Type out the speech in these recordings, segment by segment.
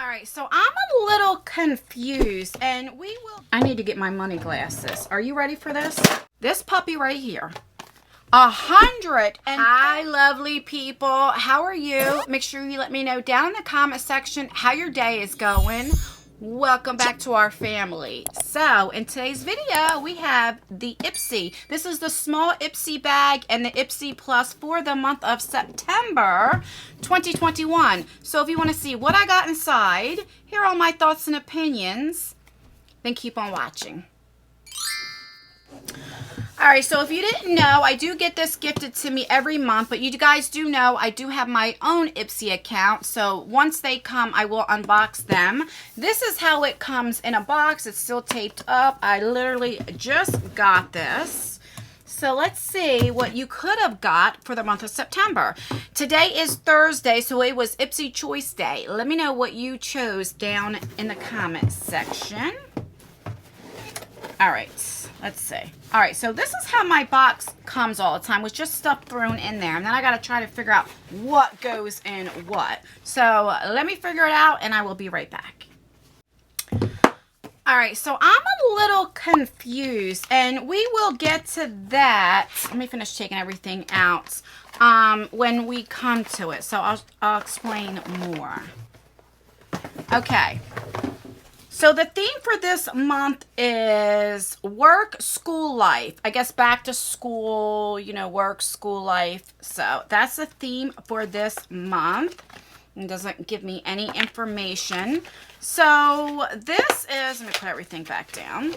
All right, so I'm a little confused, and I need to get my money glasses. Are you ready for this? This puppy right here. 100 and hi, lovely people. How are you? Make sure you let me know down in the comment section how your day is going. Welcome back to our family. So in today's video, we have the Ipsy. This is the small Ipsy bag and the Ipsy Plus for the month of September 2021. So if you want to see what I got inside, here are my thoughts and opinions, then keep on watching. Alright, so if you didn't know, I do get this gifted to me every month, but you guys do know I do have my own Ipsy account, so once they come, I will unbox them. This is how it comes in a box. It's still taped up. I literally just got this. So let's see what you could have got for the month of September. Today is Thursday, so it was Ipsy Choice Day. Let me know what you chose down in the comment section. Alright, let's see. Alright, so this is how my box comes all the time, with just stuff thrown in there. And then I got to try to figure out what goes in what. So let me figure it out and I will be right back. Alright, so I'm a little confused, and we will get to that. Let me finish taking everything out when we come to it. So I'll explain more. Okay. So the theme for this month is work, school life. I guess back to school, you know, work, school life. So that's the theme for this month. It doesn't give me any information. So this is, let me put everything back down.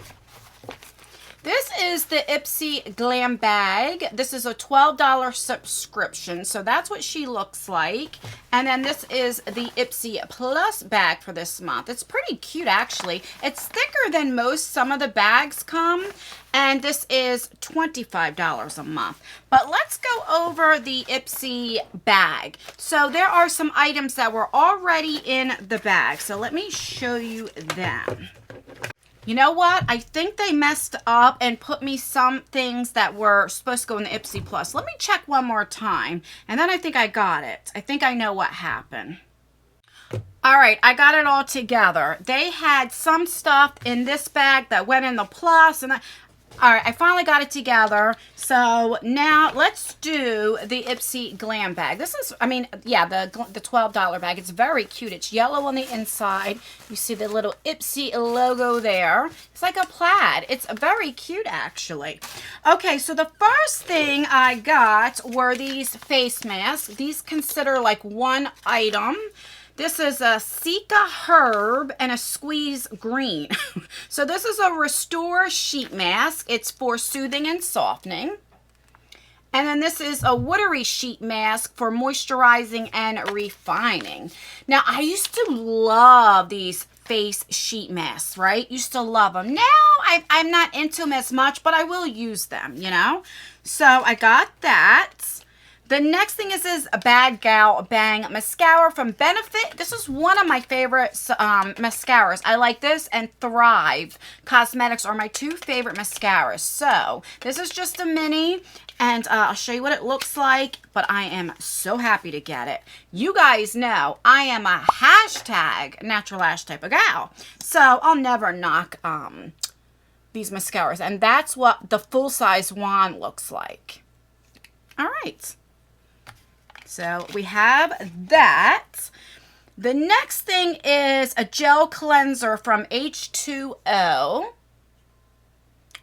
This is the Ipsy Glam Bag. This is a $12 subscription, so that's what she looks like. And then this is the Ipsy Plus bag for this month. It's pretty cute, actually. It's thicker than some of the bags come, and this is $25 a month. But let's go over the Ipsy bag. So there are some items that were already in the bag, so let me show you them. You know what? I think they messed up and put me some things that were supposed to go in the Ipsy Plus. Let me check one more time, and then I think I got it. I think I know what happened. All right, I got it all together. They had some stuff in this bag that went in the Plus, and all right, I finally got it together. So now let's do the Ipsy Glam Bag. This is, I mean, yeah, the $12 bag. It's very cute. It's yellow on the inside. You see the little Ipsy logo there. It's like a plaid. It's very cute, actually. Okay, so the first thing I got were these face masks. These consider like one item. This is a Sika Herb and a Squeeze Green. So this is a Restore Sheet Mask. It's for soothing and softening. And then this is a Watery Sheet Mask for moisturizing and refining. Now, I used to love these face sheet masks, right? Used to love them. Now, I'm not into them as much, but I will use them, you know? So I got that. The next thing is a Gal Bang Mascara from Benefit. This is one of my favorite mascaras. I like this and Thrive Cosmetics are my two favorite mascaras. So this is just a mini, and I'll show you what it looks like, but I am so happy to get it. You guys know I am a hashtag natural lash type of gal, so I'll never knock these mascaras, and that's what the full-size wand looks like. All right. So we have that. The next thing is a gel cleanser from H2O.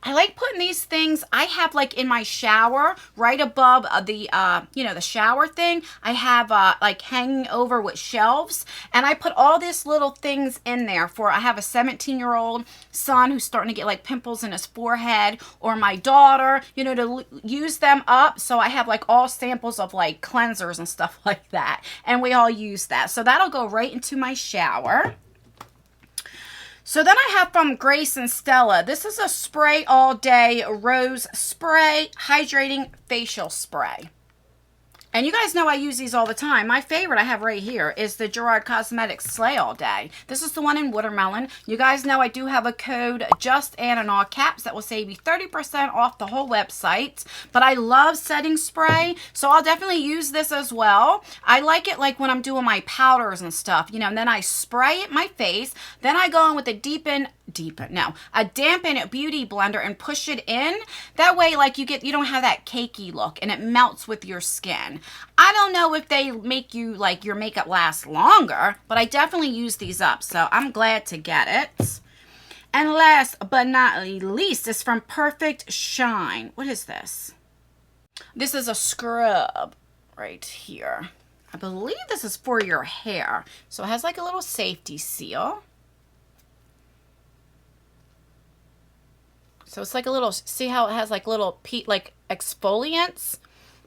I like putting these things, I have like in my shower, right above the, you know, the shower thing. I have like hanging over with shelves, and I put all these little things in there I have a 17-year-old son who's starting to get like pimples in his forehead, or my daughter, you know, to use them up. So I have like all samples of like cleansers and stuff like that, and we all use that. So that'll go right into my shower. So then I have from Grace and Stella. This is a Spray All Day Rose Spray Hydrating Facial Spray. And you guys know I use these all the time. My favorite I have right here is the Gerard Cosmetics Sleigh All Day. This is the one in watermelon. You guys know I do have a code, JustAnn in all caps, that will save you 30% off the whole website. But I love setting spray, so I'll definitely use this as well. I like it like when I'm doing my powders and stuff, you know, and then I spray it my face. Then I go in with a a dampen beauty blender and push it in. That way, like you don't have that cakey look and it melts with your skin. I don't know if they make you like your makeup last longer, but I definitely use these up, so I'm glad to get it. And last but not least is from Perfect Shine. What is this? This is a scrub right here. I believe this is for your hair. So it has like a little safety seal. So it's like a little, see how it has like little like exfoliants?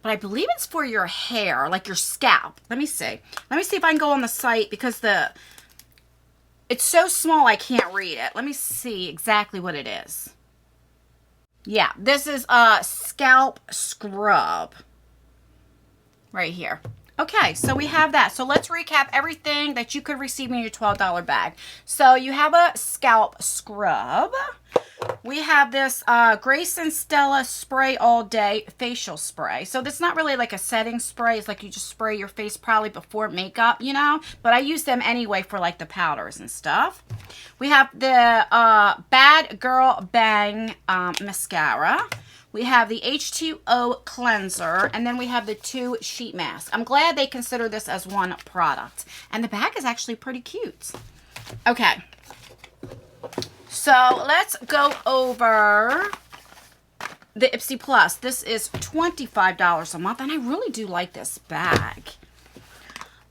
But I believe it's for your hair, like your scalp. Let me see. Let me see if I can go on the site because it's so small I can't read it. Let me see exactly what it is. Yeah, this is a Scalp Scrub right here. Okay, so we have that. So let's recap everything that you could receive in your $12 bag. So you have a Scalp Scrub. We have this Grace and Stella Spray All Day Facial Spray. So this is not really like a setting spray. It's like you just spray your face probably before makeup, you know. But I use them anyway for like the powders and stuff. We have the Gal Bang Mascara. We have the H2O cleanser, and then we have the 2 sheet masks. I'm glad they consider this as one product. And the bag is actually pretty cute. Okay. So let's go over the Ipsy Plus. This is $25 a month, and I really do like this bag.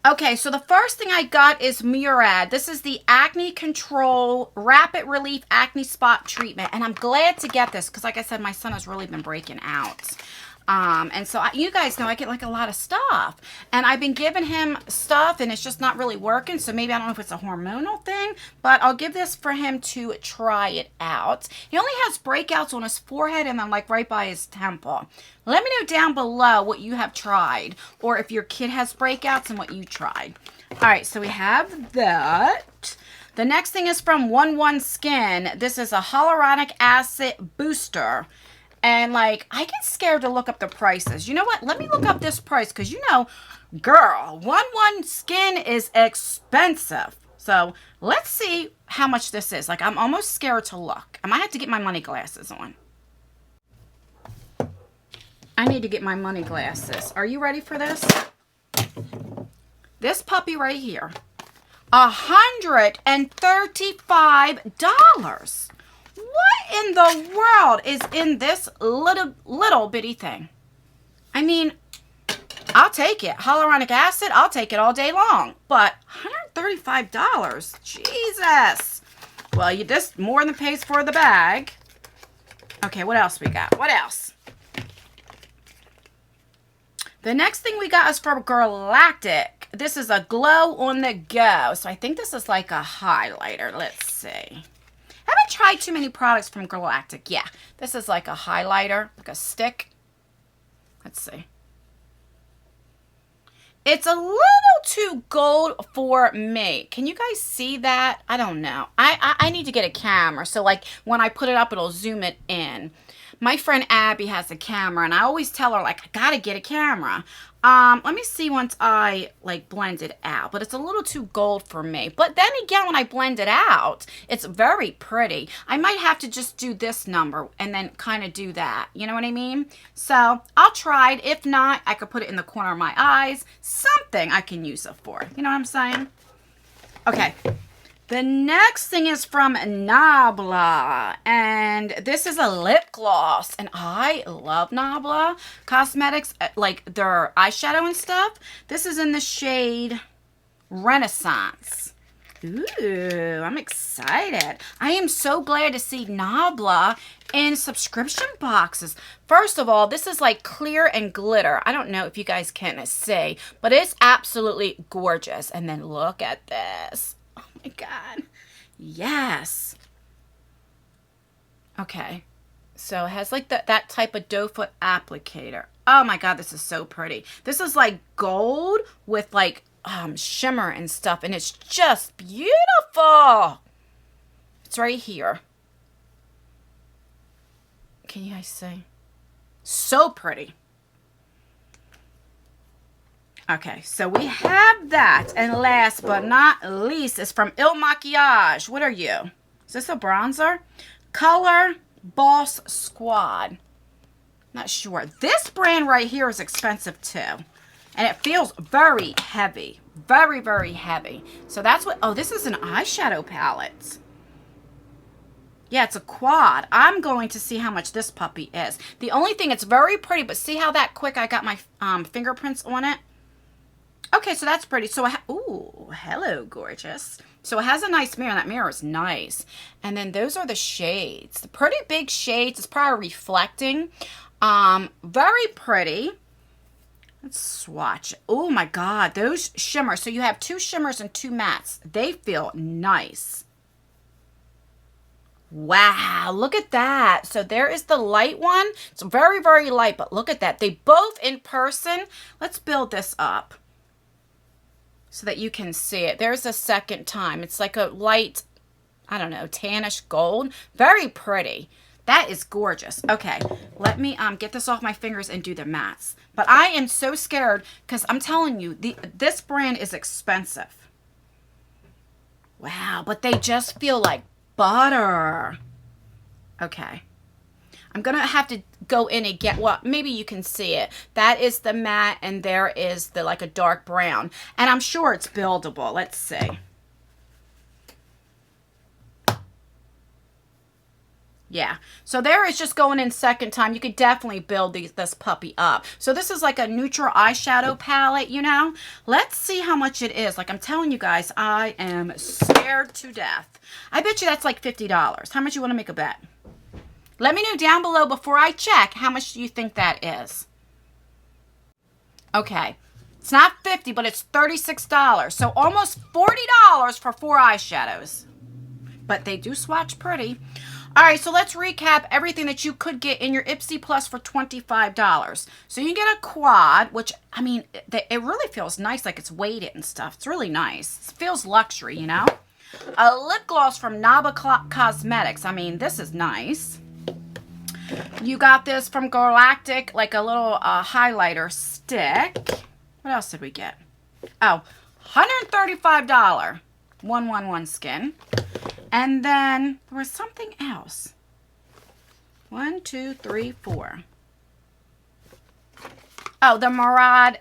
Okay, so the first thing I got is Murad. This is the Acne Control Rapid Relief Acne Spot Treatment. And I'm glad to get this because, like I said, my son has really been breaking out. And so you guys know I get like a lot of stuff. And I've been giving him stuff and it's just not really working. So maybe I don't know if it's a hormonal thing. But I'll give this for him to try it out. He only has breakouts on his forehead and then like right by his temple. Let me know down below what you have tried. Or if your kid has breakouts and what you tried. Alright, so we have that. The next thing is from 11 Skin. This is a hyaluronic acid booster. And like, I get scared to look up the prices. You know what? Let me look up this price because you know, girl, 11 Skin is expensive. So let's see how much this is. Like, I'm almost scared to look. I might have to get my money glasses on. I need to get my money glasses. Are you ready for this? This puppy right here. $135. What in the world is in this little bitty thing? I mean, I'll take it. Hyaluronic acid, I'll take it all day long. But $135? Jesus. Well, this more than pays for the bag. Okay, what else we got? What else? The next thing we got is from Galactic. This is a glow on the go. So I think this is like a highlighter. Let's see. I haven't tried too many products from Galactic. Yeah, this is like a highlighter, like a stick. Let's see. It's a little too gold for me. Can you guys see that? I don't know. I need to get a camera. So like when I put it up, it'll zoom it in. My friend Abby has a camera and I always tell her like, I gotta get a camera. Let me see once I like blend it out, but it's a little too gold for me. But then again, when I blend it out, it's very pretty. I might have to just do this number and then kind of do that. You know what I mean? So I'll try it. If not, I could put it in the corner of my eyes. Something I can use it for. You know what I'm saying? Okay. The next thing is from Nabla, and this is a lip gloss, and I love Nabla Cosmetics, like their eyeshadow and stuff. This is in the shade Renaissance. Ooh, I'm excited. I am so glad to see Nabla in subscription boxes. First of all, this is like clear and glitter. I don't know if you guys can see, but it's absolutely gorgeous. And then look at this. Oh my God. Yes. Okay. So it has like that type of doe foot applicator. Oh my God, this is so pretty. This is like gold with like shimmer and stuff, and it's just beautiful. It's right here. Can you guys see? So pretty. Okay, so we have that. And last but not least is from Il Makiage. What are you? Is this a bronzer? Color Boss Squad. Not sure. This brand right here is expensive too. And it feels very heavy. Very, very heavy. So that's what... Oh, this is an eyeshadow palette. Yeah, it's a quad. I'm going to see how much this puppy is. The only thing, it's very pretty, but see how that quick I got my fingerprints on it? Okay, so that's pretty. So, ooh, hello, gorgeous. So it has a nice mirror. That mirror is nice. And then those are the shades. The pretty big shades. It's probably reflecting. Very pretty. Let's swatch. Oh my God, those shimmers. So you have 2 shimmers and 2 mattes. They feel nice. Wow, look at that. So there is the light one. It's very, very light, but look at that. They both in person. Let's build this up so that you can see it. There's a second time. It's like a light, I don't know, tannish gold. Very pretty. That is gorgeous. Okay, let me get this off my fingers and do the mattes. But I am so scared because I'm telling you, this brand is expensive. Wow, but they just feel like butter. Okay. I'm going to have to go in and get, well, maybe you can see it. That is the matte, and there is the like a dark brown. And I'm sure it's buildable. Let's see. Yeah, so there is just going in second time. You could definitely build this puppy up. So this is like a neutral eyeshadow palette, you know. Let's see how much it is. Like I'm telling you guys, I am scared to death. I bet you that's like $50. How much you want to make a bet? Let me know down below before I check how much do you think that is. Okay, it's not $50, but it's $36. So almost $40 for 4 eyeshadows. But they do swatch pretty. All right, so let's recap everything that you could get in your Ipsy Plus for $25. So you can get a quad, which, I mean, it really feels nice, like it's weighted and stuff. It's really nice. It feels luxury, you know? A lip gloss from Naba Cosmetics. I mean, this is nice. You got this from Galactic, like a little highlighter stick. What else did we get? Oh, $135. 111 Skin. And then there was something else. 1, 2, 3, 4. Oh, the Murad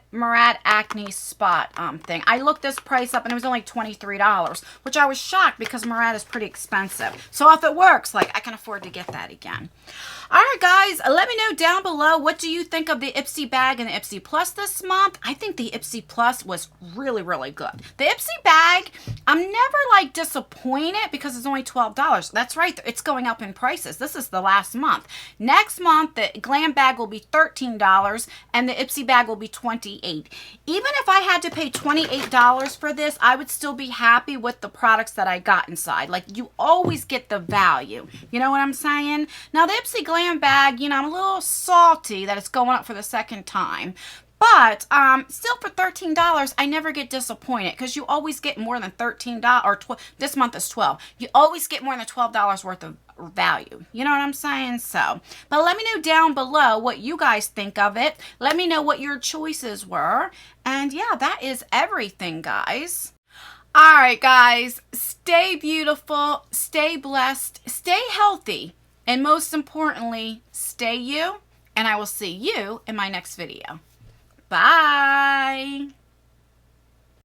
Acne Spot thing. I looked this price up and it was only $23, which I was shocked because Murad is pretty expensive. So if it works, like I can afford to get that again. All right, guys, let me know down below, what do you think of the Ipsy bag and the Ipsy Plus this month? I think the Ipsy Plus was really, really good. The Ipsy bag, I'm never like disappointed because it's only $12. That's right, it's going up in prices. This is the last month. Next month, the Glam bag will be $13 and the Ipsy bag will be $28. Even if I had to pay $28 for this, I would still be happy with the products that I got inside. Like, you always get the value. You know what I'm saying? Now, the Ipsy Glam bag, you know, I'm a little salty that it's going up for the second time. But still for $13, I never get disappointed because you always get more than $13, or this month is $12. You always get more than $12 worth of value. You know what I'm saying? So, but let me know down below what you guys think of it. Let me know what your choices were. And yeah, that is everything, guys. All right, guys, stay beautiful, stay blessed, stay healthy, and most importantly, stay you. And I will see you in my next video. Bye.